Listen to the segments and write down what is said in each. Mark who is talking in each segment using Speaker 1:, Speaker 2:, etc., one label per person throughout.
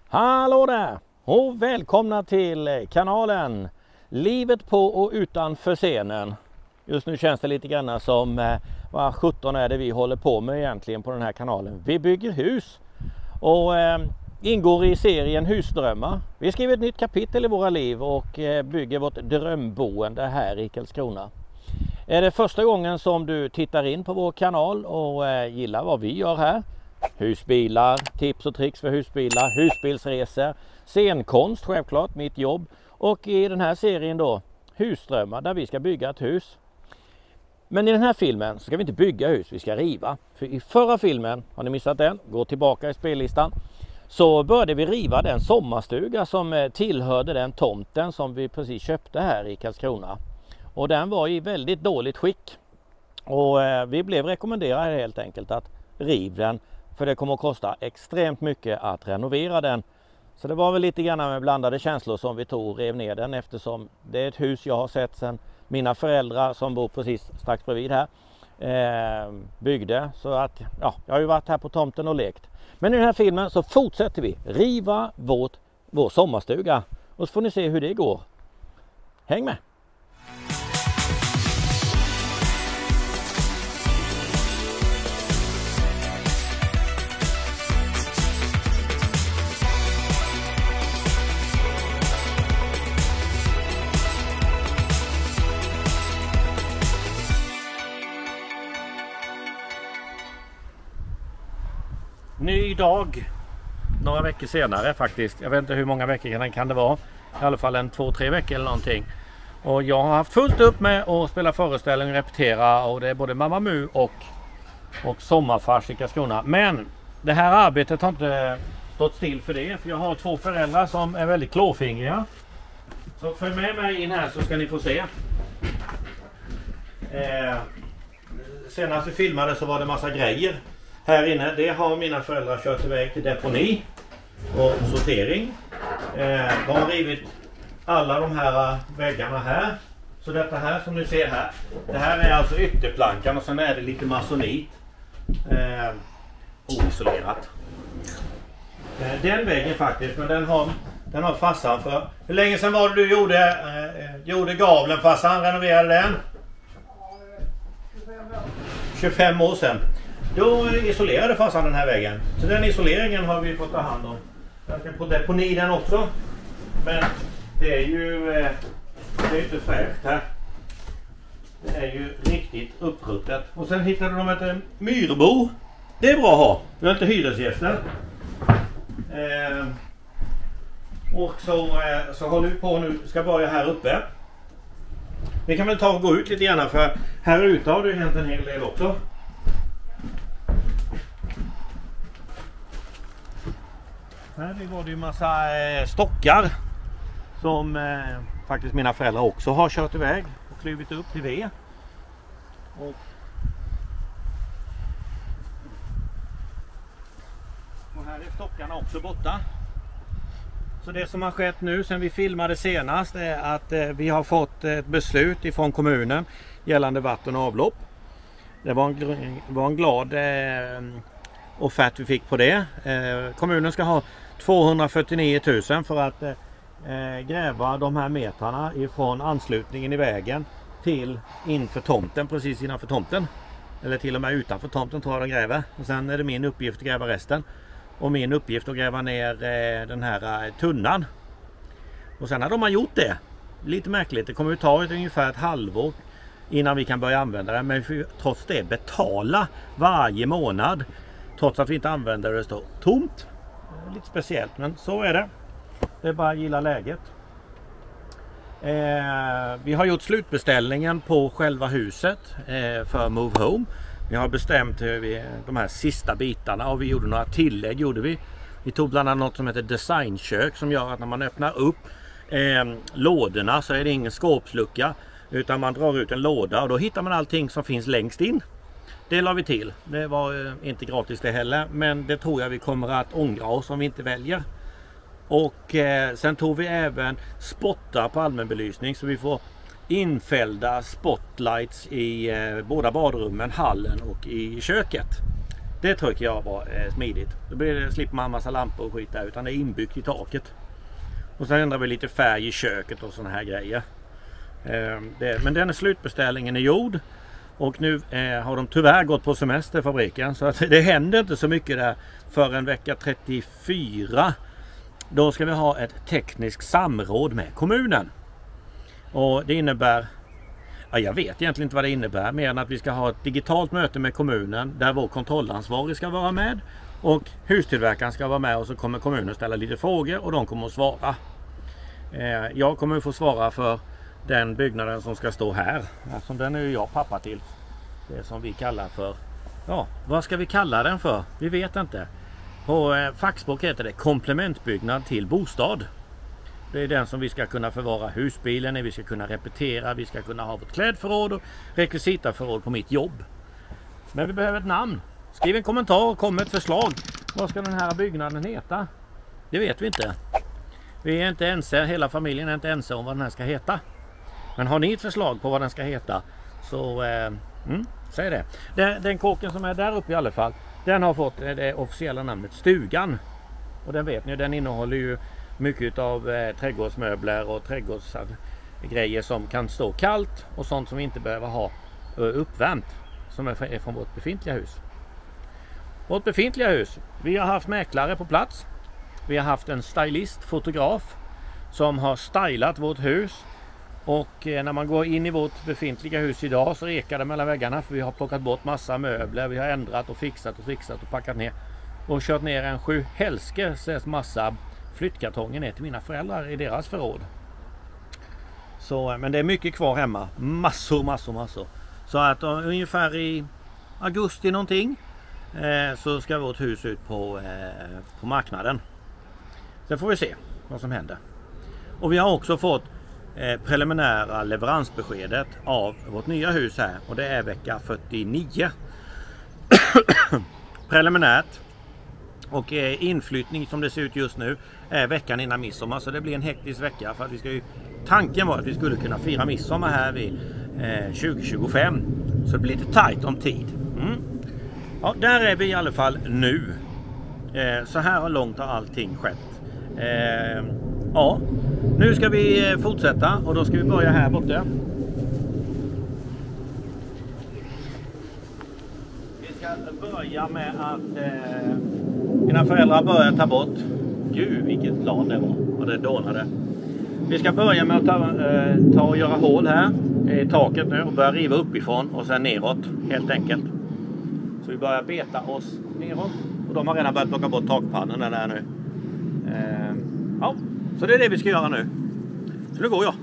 Speaker 1: Hallå där och välkomna till kanalen Livet på och utanför scenen. Just nu känns det lite grann som vad 17 är det vi håller på med egentligen på den här kanalen. Vi bygger hus och ingår i serien Husdrömmar. Vi skriver ett nytt kapitel i våra liv och bygger vårt drömboende här i Karlskrona. Är det första gången som du tittar in på vår kanal och gillar vad vi gör här? Husbilar, tips och tricks för husbilar, husbilsresor, scenkonst självklart, mitt jobb. Och i den här serien då, Husdrömmar, där vi ska bygga ett hus. Men i den här filmen så ska vi inte bygga hus, vi ska riva. För i förra filmen, har ni missat den, gå tillbaka i spellistan. Så började vi riva den sommarstuga som tillhörde den tomten som vi precis köpte här i Karlskrona. Och den var i väldigt dåligt skick. Och vi blev rekommenderade helt enkelt att riva den. För det kommer att kosta extremt mycket att renovera den. Så det var väl lite grann med blandade känslor som vi tog och rev ner den. Eftersom det är ett hus jag har sett sedan mina föräldrar som bor precis strax bredvid här byggde. Så att ja, jag har ju varit här på tomten och lekt. Men i den här filmen så fortsätter vi riva vår sommarstuga. Och så får ni se hur det går. Häng med! Ny dag, några veckor senare faktiskt. Jag vet inte hur många veckor kan det vara. I alla fall 2-3 veckor eller någonting. Och jag har haft fullt upp med att spela föreställning och repetera. Och det är både Mamma Mu och sommarfars i Karlskrona. Men det här arbetet har inte stått still för det. För jag har 2 föräldrar som är väldigt klåfingriga. Så följ med mig in här så ska ni få se. Senast vi filmade så var det massa grejer. Här inne, det har mina föräldrar kört iväg till deponi och sortering. De har rivit alla de här väggarna här. Så detta här som ni ser här, det här är alltså ytterplankan och sen är det lite masonit. Oisolerat. Den väggen faktiskt, men den har farsan för. Hur länge sedan var det du gjorde gavlen farsan, renoverade den? 25 år sedan. Då isolerade farsan den här väggen. Så den isoleringen har vi fått ta hand om. Jag ska på deponi den också. Men det är ju inte fräscht här. Det är ju riktigt uppruttet. Och sen hittade de ett myrbo. Det är bra att ha. Vi har inte hyresgäster. Och så håller vi på nu. Ska börja här uppe. Vi kan väl ta och gå ut lite grann. För här ute har det hänt en hel del också. Här var det ju massa stockar som faktiskt mina föräldrar också har kört iväg och klivit upp till ved. Och här är stockarna också borta. Så det som har skett nu sen vi filmade senast är att vi har fått ett beslut ifrån kommunen gällande vatten och avlopp. Det var en glad offert vi fick på det. Kommunen ska ha 249 000 för att gräva de här metrarna ifrån anslutningen i vägen till inför tomten, precis innanför tomten. Eller till och med utanför tomten tror jag de gräver. Och sen är det min uppgift att gräva resten. Och min uppgift att gräva ner den här tunnan. Och sen har man gjort det. Lite märkligt, det kommer att ta ungefär ett halvår innan vi kan börja använda det. Men vi trots det betala varje månad. Trots att vi inte använder det står tomt. Lite speciellt, men så är det. Det är bara att gilla läget. Vi har gjort slutbeställningen på själva huset för Move Home. Vi har bestämt de här sista bitarna och vi gjorde några tillägg. Vi tog bland annat något som heter designkök som gör att när man öppnar upp lådorna så är det ingen skåpslucka utan man drar ut en låda och då hittar man allting som finns längst in. Det la vi till. Det var inte gratis det heller, men det tror jag vi kommer att ångra oss om vi inte väljer. Och sen tog vi även spottar på allmänbelysning så vi får infällda spotlights i båda badrummen, hallen och i köket. Det tycker jag var smidigt. Då slipper man en massa lampor och skit där, utan det är inbyggt i taket. Och sen ändrar vi lite färg i köket och såna här grejer. Men den slutbeställningen är gjord. Och nu har de tyvärr gått på semester, fabriken. Så att det händer inte så mycket där förrän vecka 34. Då ska vi ha ett tekniskt samråd med kommunen. Och det innebär... Ja, jag vet egentligen inte vad det innebär, mer än att vi ska ha ett digitalt möte med kommunen där vår kontrollansvarig ska vara med och hustillverkaren ska vara med, och så kommer kommunen ställa lite frågor och de kommer att svara. Jag kommer att få svara för den byggnaden som ska stå här. Alltså, den är ju jag pappa till. Det som vi kallar för, ja, vad ska vi kalla den för? Vi vet inte. På fackspråk heter det komplementbyggnad till bostad. Det är den som vi ska kunna förvara husbilen i, vi ska kunna repetera, vi ska kunna ha vårt klädförråd och rekvisitaförråd på mitt jobb. Men vi behöver ett namn. Skriv en kommentar och kom med ett förslag. Vad ska den här byggnaden heta? Det vet vi inte. Vi är inte ense, hela familjen är inte ense om vad den här ska heta. Men har ni ett förslag på vad den ska heta, så säg det. Den kåken som är där uppe i alla fall, den har fått det officiella namnet Stugan. Och den vet ni, den innehåller ju mycket av trädgårdsmöbler och trädgårdsgrejer som kan stå kallt och sånt som vi inte behöver ha uppvärmt, som är från vårt befintliga hus. Vårt befintliga hus, vi har haft mäklare på plats. Vi har haft en stylist, fotograf, som har stylat vårt hus. Och när man går in i vårt befintliga hus idag så ekar det mellan väggarna, för vi har plockat bort massa möbler. Vi har ändrat och fixat och packat ner. Och kört ner en 7 helskes massa flyttkartonger ner till mina föräldrar i deras förråd. Så, men det är mycket kvar hemma. Massor. Så att ungefär i augusti någonting så ska vårt hus ut på marknaden. Sen får vi se vad som händer. Och vi har också fått preliminära leveransbeskedet av vårt nya hus här. Och det är vecka 49. Preliminärt. Och inflyttning som det ser ut just nu är veckan innan midsommar. Så det blir en hektisk vecka, för att vi ska ju... Tanken var att vi skulle kunna fira midsommar här vid 2025. Så det blir lite tajt om tid. Ja, där är vi i alla fall nu. Så här långt har allting skett. Ja, nu ska vi fortsätta och då ska vi börja här borta. Vi ska börja med att mina föräldrar börjar ta bort. Gud, vilket plan det var. Och det dånade. Vi ska börja med att ta och göra hål här i taket nu och börja riva uppifrån och sen neråt, helt enkelt. Så vi börjar beta oss neråt. Och de har redan börjat plocka bort takpannen där nu. Ja, så det är det vi ska göra nu. Så nu går jag.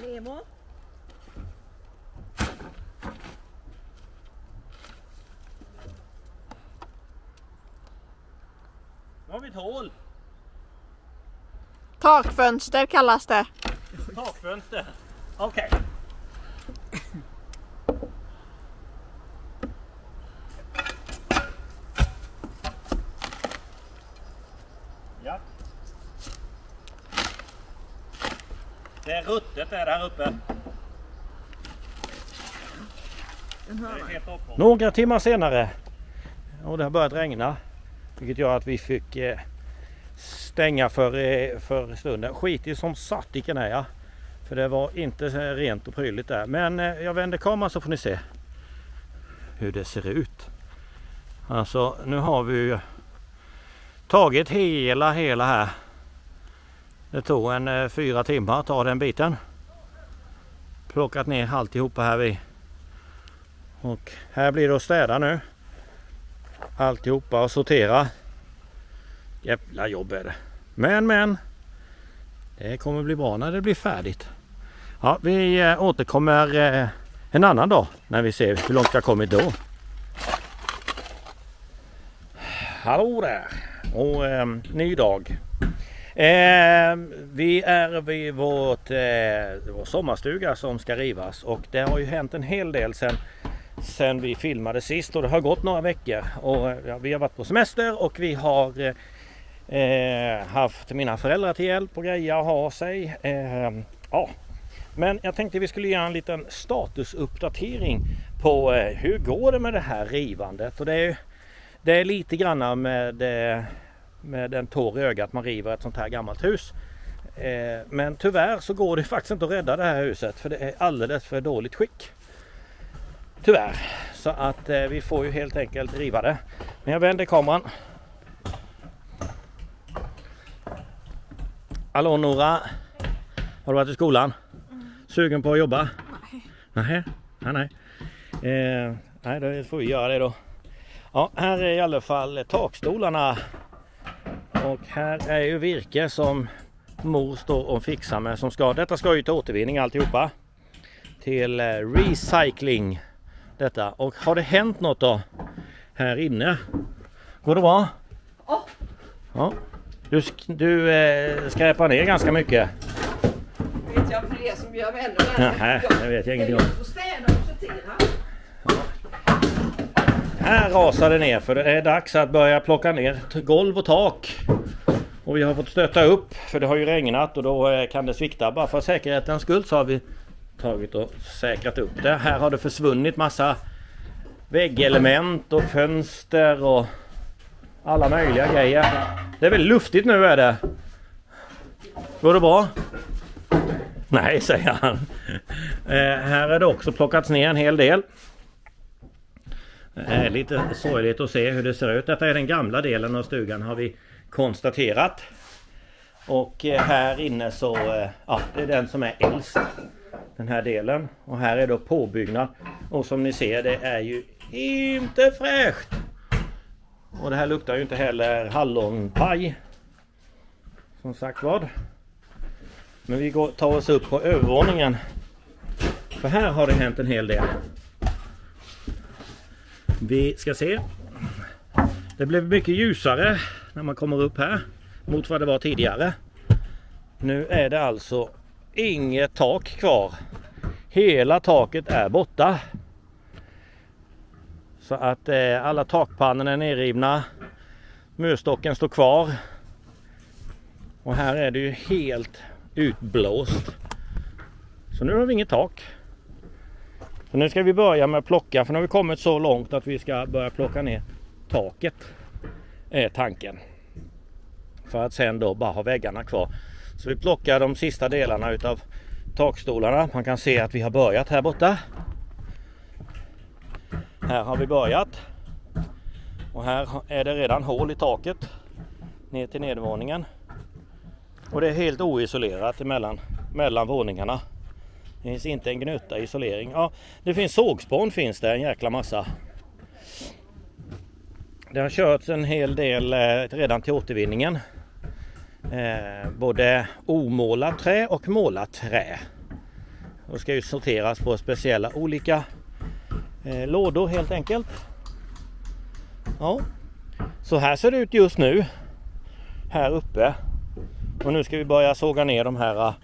Speaker 2: Nemo.
Speaker 1: Nu har vi ett hål.
Speaker 2: Takfönster kallas det.
Speaker 1: Takfönster. Okej. Ja. Det är ruttet där uppe. Några timmar senare och det har börjat regna, vilket gör att vi fick stänga för stunden. Skit i som sattiken är jag. För det var inte så rent och prydligt där. Men jag vänder kameran så får ni se hur det ser ut. Alltså nu har vi tagit hela här. Det tog en 4 timmar att ta den biten. Plockat ner alltihopa här vid. Och här blir det att städa nu. Alltihopa och sortera. Jävla jobb är det. Men. Det kommer bli bra när det blir färdigt. Ja, vi återkommer en annan dag när vi ser hur långt vi har kommit då. Hallå där! Och ny dag. Vi är vid vår sommarstuga som ska rivas. Och det har ju hänt en hel del sen vi filmade sist. Och det har gått några veckor. Och vi har varit på semester och vi har haft mina föräldrar till hjälp och grejer att ha sig. Ja. Men jag tänkte vi skulle göra en liten statusuppdatering på hur går det med det här rivandet. Och det är lite grann med en tår i ögat man river ett sånt här gammalt hus. Men tyvärr så går det faktiskt inte att rädda det här huset för det är alldeles för dåligt skick. Tyvärr. Så att vi får ju helt enkelt riva det. Men jag vänder kameran. Hallå Nora, har du varit i skolan? Sugen på att jobba? Nej. Nej, då får vi göra det då. Ja, här är i alla fall takstolarna. Och här är ju virke som mor står och fixar med. Detta ska ju till återvinning alltihopa. Till recycling. Detta. Och har det hänt något då? Här inne? Går det bra? Ja. Du skräpar ner ganska mycket.
Speaker 2: Vet jag fler som gör ännu
Speaker 1: Nej, det vet jag ingenting om.
Speaker 2: Jag städa och sortera.
Speaker 1: Här rasar det ner för det är dags att börja plocka ner golv och tak. Och vi har fått stötta upp för det har ju regnat och då kan det svikta. Bara för säkerhetens skull så har vi tagit och säkrat upp det. Här har det försvunnit massa väggelement och fönster och alla möjliga grejer. Det är väl luftigt nu är det. Går det bra? Nej, säger han. Här är det också plockats ner en hel del. Lite sorgligt att se hur det ser ut. Detta är den gamla delen av stugan har vi konstaterat. Och här inne så, ja, det är den som är äldst. Den här delen. Och här är då påbyggnad. Och som ni ser, det är ju inte fräscht. Och det här luktar ju inte heller hallonpaj. Som sagt vad. Men vi tar oss upp på övervåningen. För här har det hänt en hel del. Vi ska se. Det blev mycket ljusare när man kommer upp här. Mot vad det var tidigare. Nu är det alltså inget tak kvar. Hela taket är borta. Så att alla takpannor är nerrivna. Murstocken står kvar. Och här är det ju helt utblåst. Så nu har vi inget tak. Så nu ska vi börja med att plocka. För nu har vi kommit så långt att vi ska börja plocka ner taket. Är tanken. För att sen då bara ha väggarna kvar. Så vi plockar de sista delarna utav takstolarna. Man kan se att vi har börjat här borta. Här har vi börjat. Och här är det redan hål i taket. Ner till nedervåningen. Och det är helt oisolerat mellan våningarna. Det finns inte en gnutta isolering. Ja, det finns sågspån finns det en jäkla massa. Det har körts en hel del redan till återvinningen. Både omålat trä och målat trä. Och ska ju sorteras på speciella olika lådor helt enkelt. Ja. Så här ser det ut just nu. Här uppe. Och nu ska vi börja såga ner de här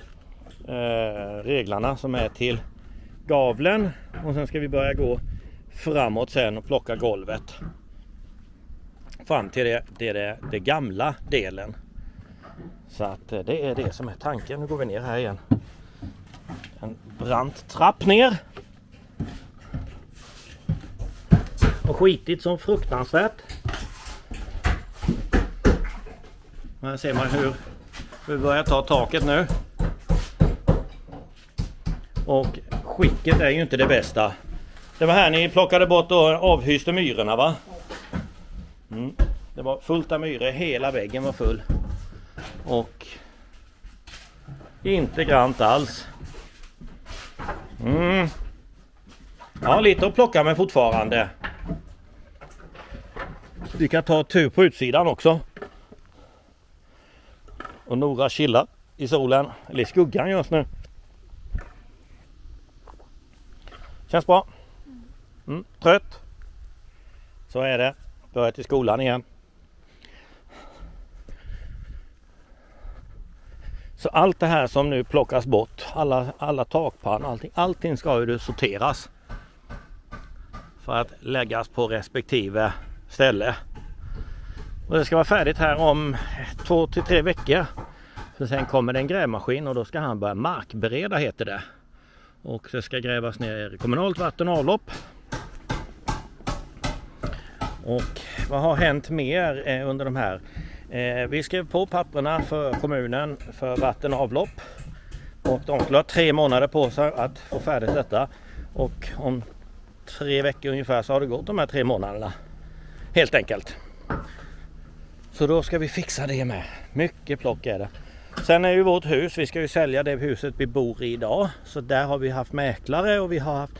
Speaker 1: reglarna som är till gavlen. Och sen ska vi börja gå framåt sen och plocka golvet. Fram till det gamla delen. Så att det är det som är tanken. Nu går vi ner här igen. En brant trapp ner. Och skitigt som fruktansvärt. Och här ser man hur vi börjar ta taket nu. Och skicket är ju inte det bästa. Det var här ni plockade bort och avhyste myrorna, va? Mm. Det var fullt av myror, hela väggen var full. Och inte grant alls. Ja, lite att plocka med fortfarande. Vi kan ta tur på utsidan också. Och Nora chillar i solen, eller i skuggan just nu. Känns bra. Trött. Så är det. Börjar till skolan igen. Så allt det här som nu plockas bort, alla takpann, allting ska ju sorteras. För att läggas på respektive ställe. Och det ska vara färdigt här om 2 till 3 veckor. För sen kommer det en grävmaskin och då ska han börja markbereda, heter det. Och det ska grävas ner kommunalt vatten och avlopp. Och vad har hänt mer under de här? Vi skrev på papperna för kommunen för vatten och avlopp. Och de skulle ha 3 månader på sig att få färdigt detta. Och om 3 veckor ungefär så har det gått de här 3 månaderna. Helt enkelt. Så då ska vi fixa det med. Mycket plock är det. Sen är ju vårt hus, vi ska ju sälja det huset vi bor i idag. Så där har vi haft mäklare och vi har haft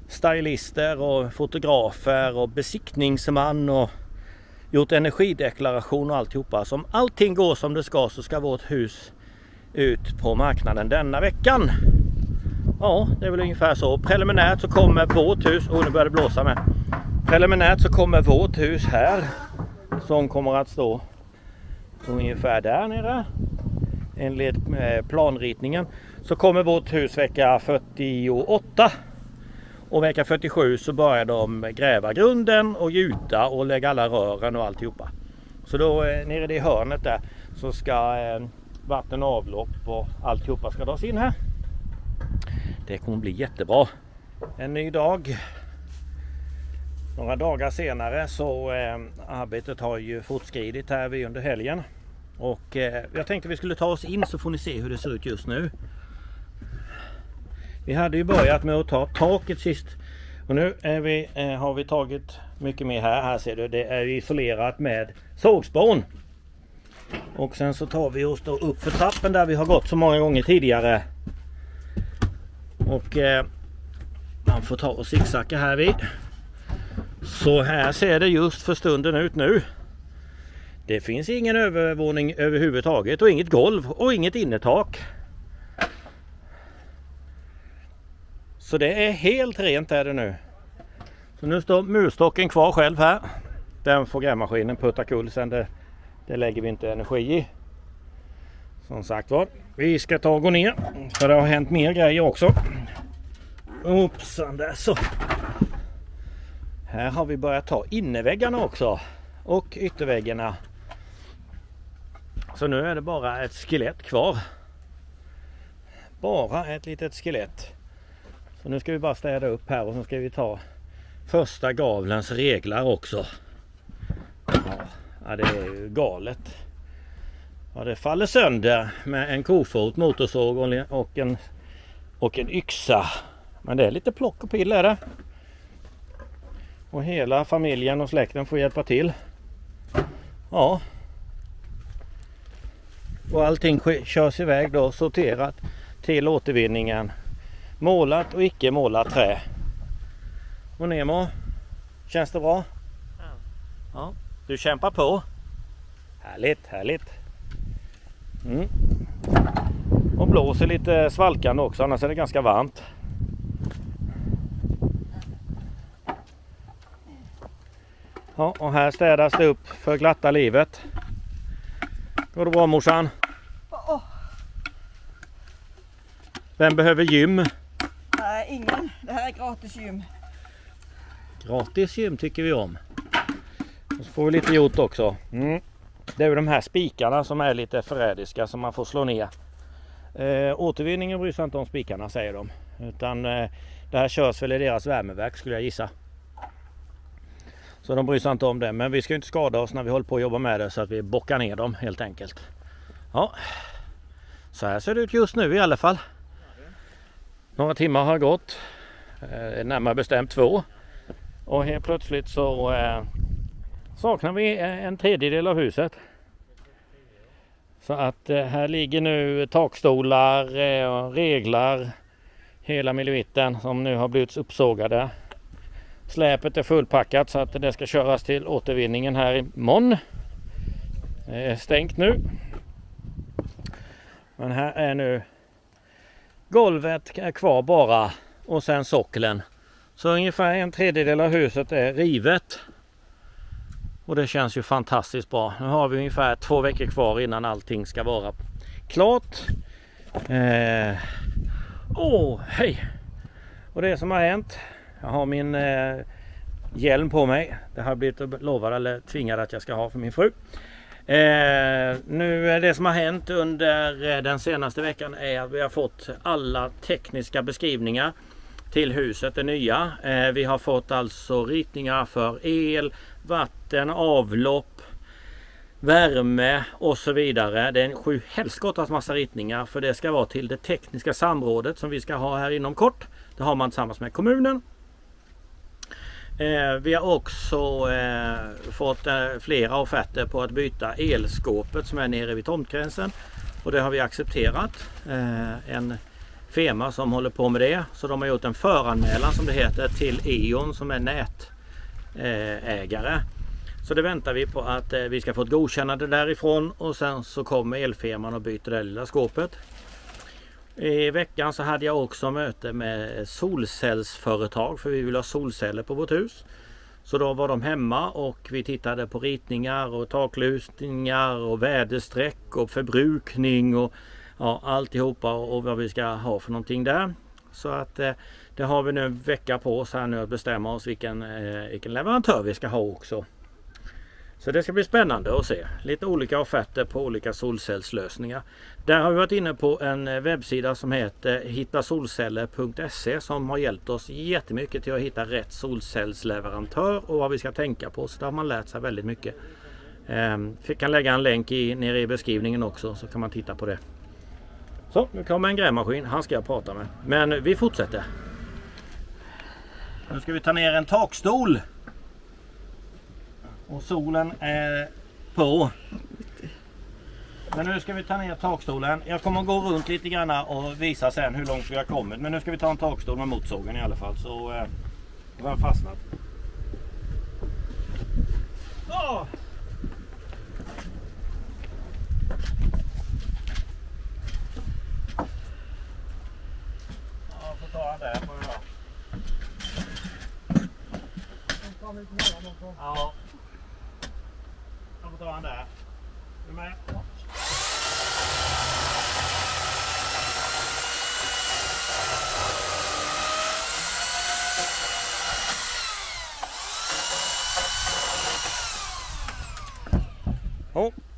Speaker 1: stylister och fotografer och besiktningsman och gjort energideklaration och alltihopa. Så om allting går som det ska så ska vårt hus ut på marknaden denna veckan. Ja, det är väl ungefär så. Preliminärt så kommer vårt hus, och nu börjar det blåsa med. Preliminärt så kommer vårt hus här, som kommer att stå ungefär där nere. Enligt planritningen så kommer vårt hus vecka 48. Och vecka 47 så börjar de gräva grunden och gjuta och lägga alla rören och alltihopa. Så då nere i det hörnet där så ska vatten och avlopp och alltihopa ska dras in här. Det kommer bli jättebra. En ny dag. Några dagar senare så arbetet har ju fortskridit här vid under helgen. Och jag tänkte vi skulle ta oss in så får ni se hur det ser ut just nu. Vi hade ju börjat med att ta taket sist. Och nu har vi tagit mycket mer här. Här ser du, det är isolerat med sågspån. Och sen så tar vi oss då upp för trappen där vi har gått så många gånger tidigare. Och man får ta och zigzacka här vid. Så här ser det just för stunden ut nu. Det finns ingen övervåning överhuvudtaget och inget golv och inget innertak. Så det är helt rent är det nu. Så nu står murstocken kvar själv här. Den får grävmaskinen putta kull sen, det lägger vi inte energi i. Som sagt var, vi ska ta och gå ner. För det har hänt mer grejer också. Uppsan där så. Här har vi börjat ta innerväggarna också. Och ytterväggarna. Så nu är det bara ett skelett kvar. Bara ett litet skelett. Så nu ska vi bara städa upp här och så ska vi ta första gavlens reglar också. Ja, det är ju galet. Ja, det faller sönder med en kofot, motorsåg och en yxa. Men det är lite plock och pill är det. Och hela familjen och släkten får hjälpa till. Ja. Och allting körs iväg då, sorterat till återvinningen. Målat och icke målat trä. Och Nemo, känns det bra? Ja. Du kämpar på. Härligt, härligt. Och blåser lite svalkande också, annars är det ganska varmt. Ja, och här städas det upp för glatta livet. Går det bra morsan? Vem behöver gym?
Speaker 2: Nej, ingen. Det här är gratis gym.
Speaker 1: Gratis gym tycker vi om. Och så får vi lite gjort också. Det är ju de här spikarna som är lite förrädiska som man får slå ner. Återvinningen bryr sig inte om spikarna säger de. Utan det här körs väl i deras värmeverk skulle jag gissa. Så de bryr sig inte om det. Men vi ska inte skada oss när vi håller på att jobba med det så att vi bockar ner dem helt enkelt. Ja, så här ser det ut just nu i alla fall. Några timmar har gått. Närmare bestämt 2. Och helt plötsligt så saknar vi en tredjedel av huset. Så att här ligger nu takstolar och reglar. Hela milivitten som nu har blivit uppsågade. Släpet är fullpackat så att det ska köras till återvinningen här imorgon. Det är stängt nu. Men här är nu golvet är kvar bara och sen sockeln. Så ungefär 1/3 av huset är rivet. Och det känns ju fantastiskt bra. Nu har vi ungefär 2 veckor kvar innan allting ska vara klart. Hej! Och det som har hänt, jag har min hjälm på mig. Det har blivit lovad eller tvingad att jag ska ha för min fru. Nu det som har hänt under den senaste veckan är att vi har fått alla tekniska beskrivningar till huset, det nya. Vi har fått alltså ritningar för el, vatten, avlopp, värme och så vidare. Det är en 7 helskottans massa ritningar, för det ska vara till det tekniska samrådet som vi ska ha här inom kort. Det har man tillsammans med kommunen. Vi har också fått flera offerter på att byta elskåpet som är nere vid tomtgränsen. Och det har vi accepterat. En firma som håller på med det. Så de har gjort en föranmälan som det heter till E.ON som är nätägare. Så det väntar vi på att vi ska få ett godkännande därifrån. Och sen så kommer elfirman och byter det lilla skåpet. I veckan så hade jag också möte med solcellsföretag, för vi vill ha solceller på vårt hus. Så då var de hemma och vi tittade på ritningar och taklusningar och väderstreck och förbrukning och ja, alltihopa och vad vi ska ha för någonting där. Så att det har vi nu en vecka på oss här nu att bestämma oss vilken leverantör vi ska ha också. Så det ska bli spännande att se. Lite olika offerter på olika solcellslösningar. Där har vi varit inne på en webbsida som heter hittasolceller.se som har hjälpt oss jättemycket till att hitta rätt solcellsleverantör och vad vi ska tänka på. Så där har man lärt sig väldigt mycket. Jag kan lägga en länk nere i beskrivningen också, så kan man titta på det. Så, nu kommer en grävmaskin. Han ska jag prata med. Men vi fortsätter. Nu ska vi ta ner en takstol. Och solen är på. Men nu ska vi ta ner takstolen. Jag kommer att gå runt lite grann och visa sen hur långt vi har kommit. Men nu ska vi ta en takstol med motsågen i alla fall. Så har jag fastnat. Oh! Ja, får ta den där på det då. Ja. Jag får ta den där. Är du med? Ja.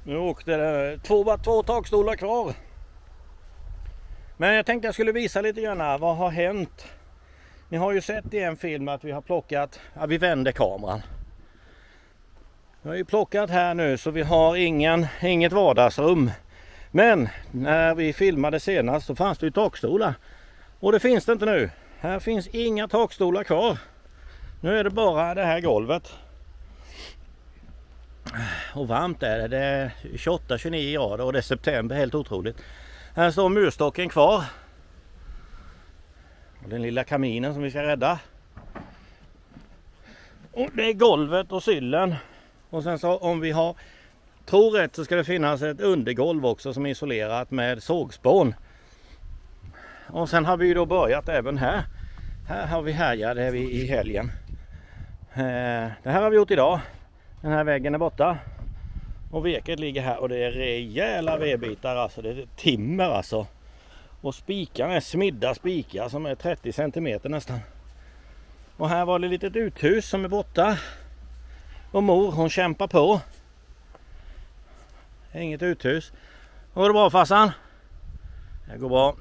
Speaker 1: Nu åkte det två takstolar kvar. Men jag tänkte jag skulle visa lite grann vad har hänt. Ni har ju sett i en film att vi har plockat, ja, vi vänder kameran. Vi har ju plockat här nu så vi har inget vardagsrum. Men när vi filmade senast så fanns det ju takstolar. Och det finns det inte nu. Här finns inga takstolar kvar. Nu är det bara det här golvet. Och varmt är det. Det är 28-29 grader och det är september, helt otroligt. Här står murstocken kvar. Och den lilla kaminen som vi ska rädda. Och det är golvet och syllen. Och sen så om vi tror rätt så ska det finnas ett undergolv också som är isolerat med sågspån. Och sen har vi ju då börjat även här. Här har vi härjat, det är vi i helgen. Det här har vi gjort idag. Den här väggen är borta. Och veket ligger här och det är rejäla vedbitar, alltså det är timmer alltså. Och spikarna är smidda spikar som är 30 cm nästan. Och här var det ett litet uthus som är borta. Och mor, hon kämpar på. Inget uthus. Går det bra farsan? Det går bra.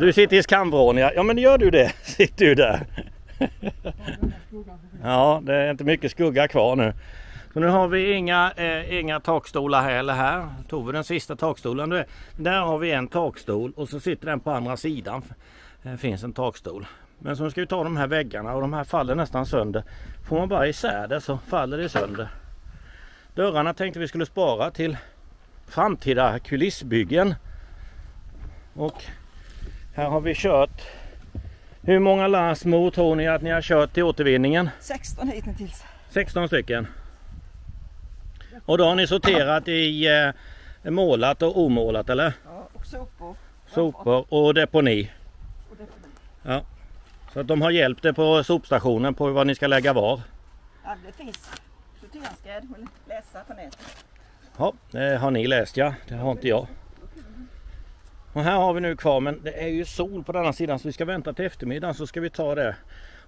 Speaker 1: Du sitter i skamvrån. Ja men gör du det? Sitter du där? Ja, det är inte mycket skugga kvar nu. Så nu har vi inga takstolar heller här. Tog vi den sista takstolen. Där har vi en takstol och så sitter den på andra sidan. Det finns en takstol. Men så ska vi ta de här väggarna och de här faller nästan sönder. Får man bara isär det så faller det sönder. Dörrarna tänkte vi skulle spara till framtida kulissbyggen. Och här har vi kört. Hur många lastmor tror ni att ni har kört till återvinningen?
Speaker 2: 16 hittills.
Speaker 1: 16 stycken. Och då har ni sorterat i målat och omålat eller?
Speaker 2: Ja, och sopor.
Speaker 1: Sopor och deponi.
Speaker 2: Och deponi.
Speaker 1: Ja. Så att de har hjälpt er på sopstationen på vad ni ska lägga var.
Speaker 2: Ja, det finns sorteringsguide att läsa på nätet.
Speaker 1: Ja, det har ni läst ja. Det har inte jag. Och här har vi nu kvar, men det är ju sol på denna sidan så vi ska vänta till eftermiddagen så ska vi ta det.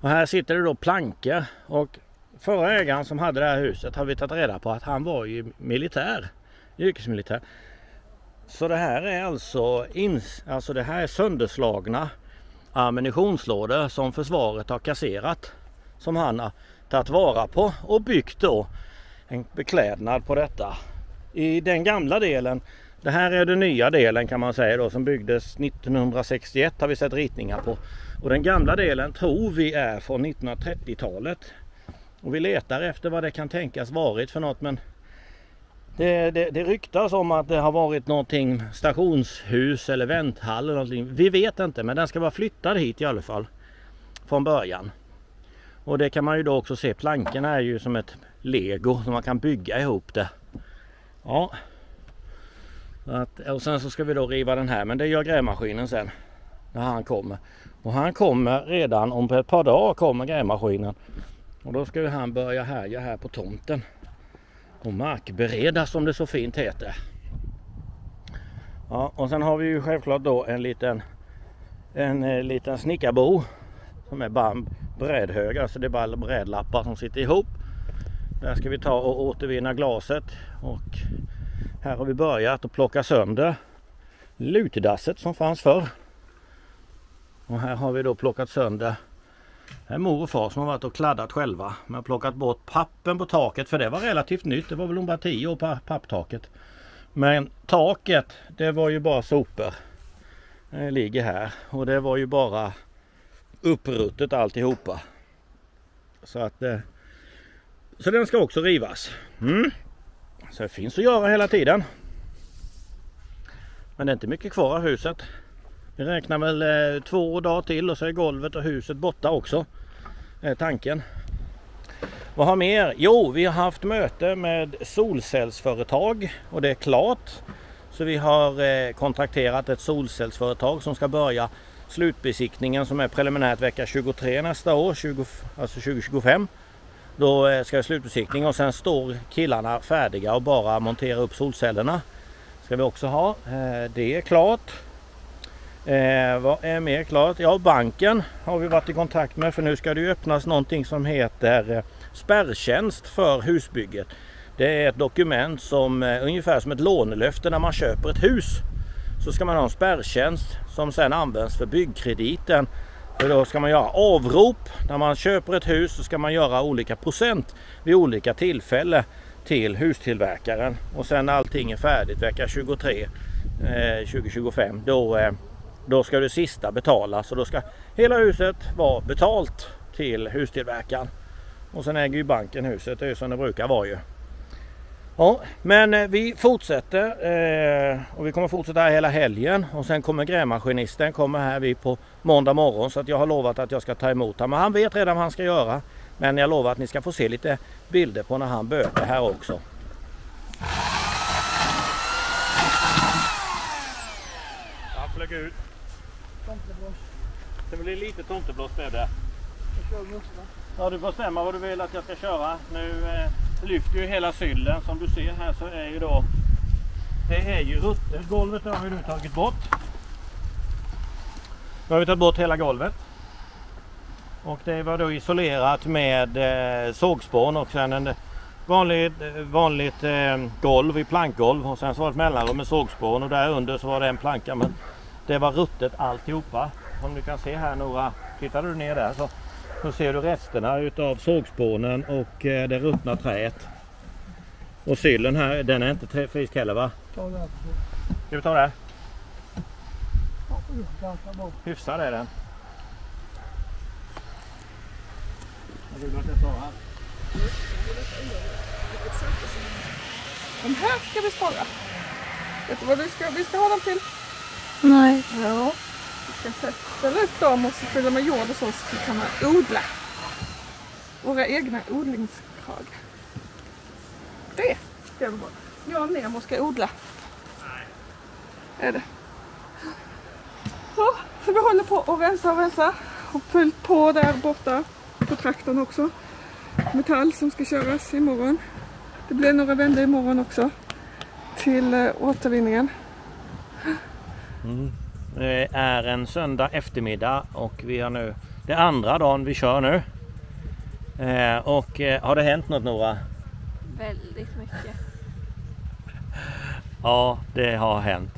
Speaker 1: Och här sitter det då plankor och förra ägaren som hade det här huset har vi tagit reda på att han var ju militär, yrkesmilitär. Så det här är alltså det här är sönderslagna ammunitionslådor som försvaret har kasserat, som han har tagit vara på och byggt då en beklädnad på detta. I den gamla delen, det här är den nya delen kan man säga då, som byggdes 1961 har vi sett ritningar på. Och den gamla delen tror vi är från 1930-talet. Och vi letar efter vad det kan tänkas varit för något, men det ryktas om att det har varit någonting stationshus eller vänthall eller någonting. Vi vet inte, men den ska vara flyttad hit i alla fall från början. Och det kan man ju då också se, plankorna är ju som ett Lego som man kan bygga ihop det. Ja. Och sen så ska vi då riva den här, men det gör grävmaskinen sen när han kommer. Och han kommer redan om ett par dagar kommer grävmaskinen. Och då ska han börja härja här på tomten. Och markbereda som det så fint heter. Ja, och sen har vi ju självklart då en liten snickarbo som är bara brädhög, alltså det är bara brädlappar som sitter ihop. Där ska vi ta och återvinna glaset och här har vi börjat att plocka sönder lutdasset som fanns förr. Och här har vi då plockat sönder, det är mor och far som har varit och kladdat själva. Man har plockat bort pappen på taket för det var relativt nytt, det var väl bara 10 år på papptaket. Men taket, det var ju bara sopor. Det ligger här och det var ju bara uppruttet alltihopa. Så den ska också rivas. Så det finns att göra hela tiden. Men det är inte mycket kvar av huset. Vi räknar väl 2 dagar till och så är golvet och huset borta också. Det är tanken. Vad har mer? Jo, vi har haft möte med solcellsföretag och det är klart. Så vi har kontrakterat ett solcellsföretag som ska börja slutbesiktningen som är preliminärt vecka 23 nästa år, alltså 2025. Då ska det slutbesiktning och sen står killarna färdiga och bara montera upp solcellerna. Ska vi också ha. Det är klart. Vad är mer klart? Ja, banken har vi varit i kontakt med för nu ska det ju öppnas någonting som heter spärrtjänst för husbygget. Det är ett dokument som ungefär som ett lånelöfte när man köper ett hus. Så ska man ha en spärrtjänst som sedan används för byggkrediten. För då ska man göra avrop. När man köper ett hus så ska man göra olika procent vid olika tillfällen till hustillverkaren. Och sen när allting är färdigt vecka 23 2025 då ska det sista betalas. Och då ska hela huset vara betalt till hustillverkaren. Och sen äger ju banken huset, det är ju som det brukar vara ju. Ja, men vi fortsätter och vi kommer fortsätta här hela helgen och sen kommer grävmaskinisten kommer här på måndag morgon så att jag har lovat att jag ska ta emot honom. Men han vet redan vad han ska göra, men jag lovar att ni ska få se lite bilder på när han böter här också. Han flög ut.
Speaker 2: Tomteblås.
Speaker 1: Det blir lite tomteblås blev det.
Speaker 2: Jag kör mussla.
Speaker 1: Ja, du bestämmer vad du vill att jag ska köra. Nu lyfter ju hela syllen som du ser här så är ju då det är ju ruttet. Golvet har vi nu tagit bort. Nu har vi tagit bort hela golvet. Och det var då isolerat med sågspån och sen en vanligt golv i plankgolv och sen så var det ett mellanrum med sågspån och där under så var det en planka men det var ruttet alltihopa. Som du kan se här några, tittar du ner där så ser du resterna utav sågspånen och det ruttna träet. Och syllen här, den är inte frisk heller va?
Speaker 2: Ta det här.
Speaker 1: Ska vi ta det?
Speaker 2: Ja, ganska bra.
Speaker 1: Hyfsad är den. Jag vill att jag tar här.
Speaker 2: De här ska vi spara. Vet du vad vi ska ha dem till?
Speaker 3: Nej.
Speaker 2: Ja. Vi ska ställa upp dem och så fylla med jord och så kan man odla våra egna odlingskrag. Det ska vi bara. Jag och Nemo ska odla är det. Ja, så vi håller på att rensa och fyllt på där borta på traktorn också. Metall som ska köras imorgon. Det blir några vändor imorgon också till återvinningen.
Speaker 1: Det är en söndag eftermiddag och vi har nu det andra dagen vi kör nu. Och har det hänt något, Nora?
Speaker 2: Väldigt mycket.
Speaker 1: Ja, det har hänt.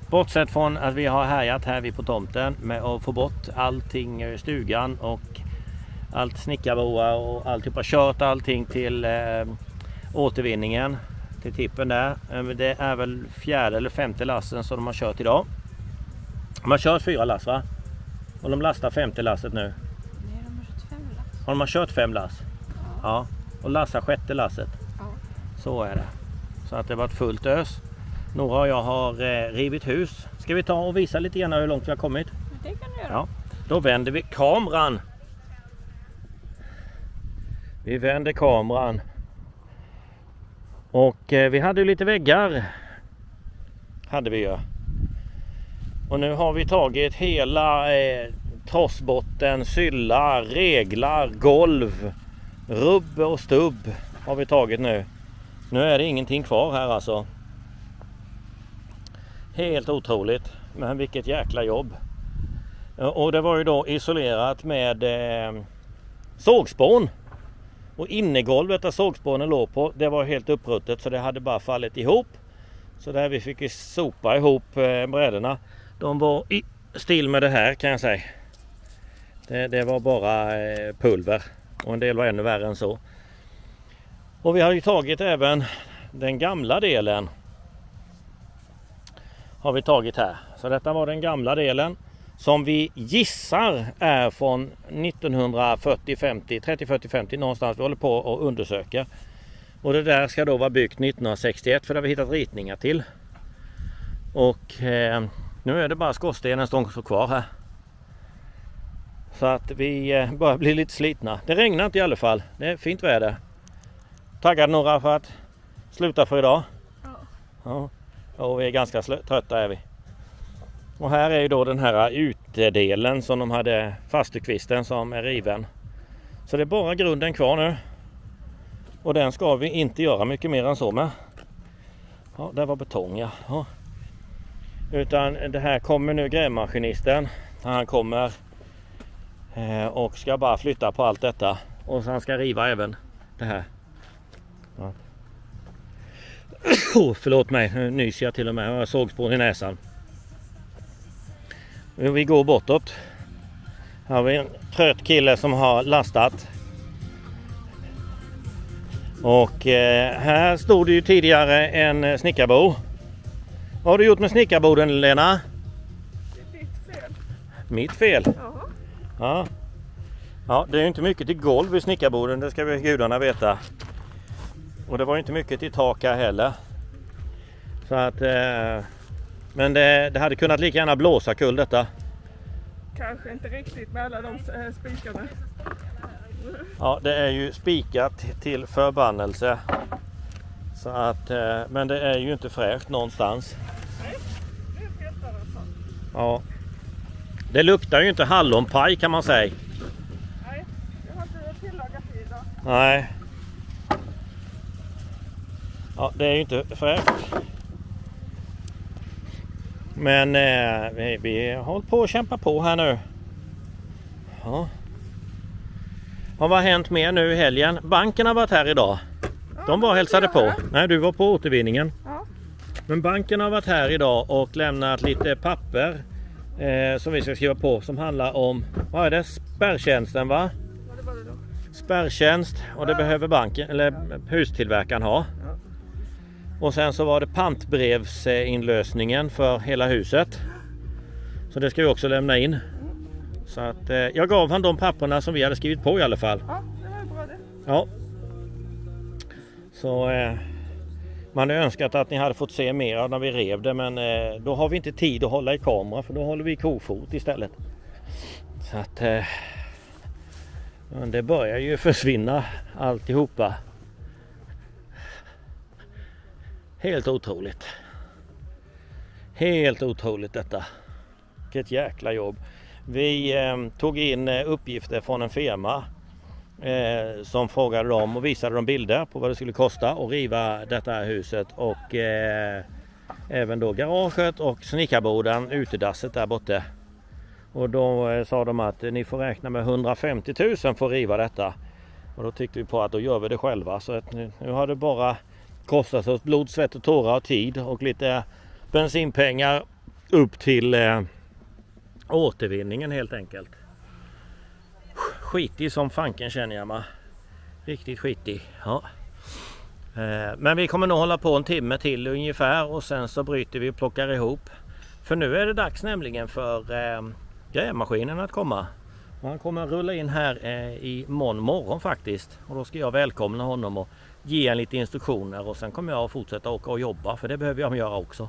Speaker 1: Bortsett från att vi har härjat här vid på tomten med att få bort allting i stugan och allt snickarboa och alltihopa, kört allting till återvinningen, till tippen där. Det är väl 4:e eller 5:e lassen som de har kört idag. De har kört 4 lass, va? Och de lastar 5:e lasset nu.
Speaker 2: Nej, de har kört 5 lass.
Speaker 1: Har de kört 5 lass? Ja. Och lassar 6:e lasset.
Speaker 2: Ja.
Speaker 1: Så är det. Så att det varit fullt ös. Nora och jag har rivit hus. Ska vi ta och visa lite grann hur långt vi har kommit?
Speaker 2: Det kan du göra.
Speaker 1: Ja. Då vänder vi kameran. Vi vänder kameran. Och vi hade ju lite väggar. Hade vi ju. Och nu har vi tagit hela trossbotten, sylla, reglar, golv, rubb och stubb har vi tagit nu. Nu är det ingenting kvar här alltså. Helt otroligt. Men vilket jäkla jobb. Och det var ju då isolerat med sågspån. Och innegolvet där sågspånen låg på, det var helt uppruttet så det hade bara fallit ihop. Så där vi fick sopa ihop brädorna. De var i stil med det här kan jag säga. Det var bara pulver. Och en del var ännu värre än så. Och vi har ju tagit även den gamla delen. Har vi tagit här. Så detta var den gamla delen. Som vi gissar är från 1940-50, 30-40-50 någonstans. Vi håller på att undersöka. Och det där ska då vara byggt 1961 för det har vi hittat ritningar till. Och nu är det bara skorstenen som står kvar här. Så att vi börjar bli lite slitna. Det regnar inte i alla fall. Det är fint väder. Taggad några för att sluta för idag? Ja. Och vi är ganska trötta är vi. Och här är ju då den här utedelen som de hade, fastukvisten som är riven. Så det är bara grunden kvar nu. Och den ska vi inte göra mycket mer än så med. Ja, där var betong ja. Utan det här kommer nu grävmaskinisten. Han kommer och ska bara flytta på allt detta. Och så han ska riva även det här. Ja. Förlåt mig, nu nyser jag till och med. Jag har sågspån i näsan. Vi går bortåt. Här har vi en trött kille som har lastat. Och här stod det ju tidigare en snickarbo. Vad har du gjort med snickarboden, Lena?
Speaker 2: Det är ditt fel.
Speaker 1: Mitt fel?
Speaker 2: Ja.
Speaker 1: Ja, det är ju inte mycket till golv i snickarboden, det ska vi gudarna veta. Och det var inte mycket till tak här heller. Så att... men det hade kunnat lika gärna blåsa kull detta.
Speaker 2: Kanske inte riktigt med alla de spikarna.
Speaker 1: Ja, det är ju spikat till förbannelse. Så att, men det är ju inte fräscht någonstans.
Speaker 2: Nej, det är helt annat.
Speaker 1: Ja. Det luktar ju inte hallonpaj kan man säga.
Speaker 2: Nej, jag har inte tillagat det idag.
Speaker 1: Nej. Ja, det är ju inte fräscht. Men vi har hållit på att kämpa på här nu. Ja. Och vad har hänt mer nu i helgen? Banken har varit här idag. De var och hälsade på. Nej, du var på återvinningen.
Speaker 2: Ja.
Speaker 1: Men banken har varit här idag och lämnat lite papper som vi ska skriva på som handlar om, vad är det? Spärrtjänsten, va?
Speaker 2: Vad var det då?
Speaker 1: Spärrtjänst, och det behöver banken eller hustillverkaren ha.
Speaker 2: Ja.
Speaker 1: Och sen så var det pantbrevsinlösningen för hela huset. Så det ska vi också lämna in. Så att jag gav han de papperna som vi hade skrivit på i alla fall.
Speaker 2: Ja, det var bra det.
Speaker 1: Ja. Så man har önskat att ni hade fått se mer av när vi rev det, men då har vi inte tid att hålla i kamera för då håller vi kofot istället. Så att det börjar ju försvinna alltihopa. Helt otroligt. Helt otroligt detta. Vilket jäkla jobb. Vi tog in uppgifter från en firma som frågade dem och visade dem bilder på vad det skulle kosta att riva detta här huset och även då garaget och snickarboden, utedasset där borta. Och då sa de att ni får räkna med 150 000 för att riva detta. Och då tyckte vi på att då gör vi det själva. Så att nu har det bara kostat oss blod, svett och tårar och tid och lite bensinpengar upp till återvinningen helt enkelt. Skitig som fanken känner jag mig. Riktigt skitig. Ja. Men vi kommer nog hålla på en timme till ungefär och sen så bryter vi och plockar ihop. För nu är det dags nämligen för grävmaskinen att komma. Han kommer rulla in här i morgon faktiskt. Och då ska jag välkomna honom och ge en lite instruktioner och sen kommer jag att fortsätta åka och jobba för det behöver jag göra också.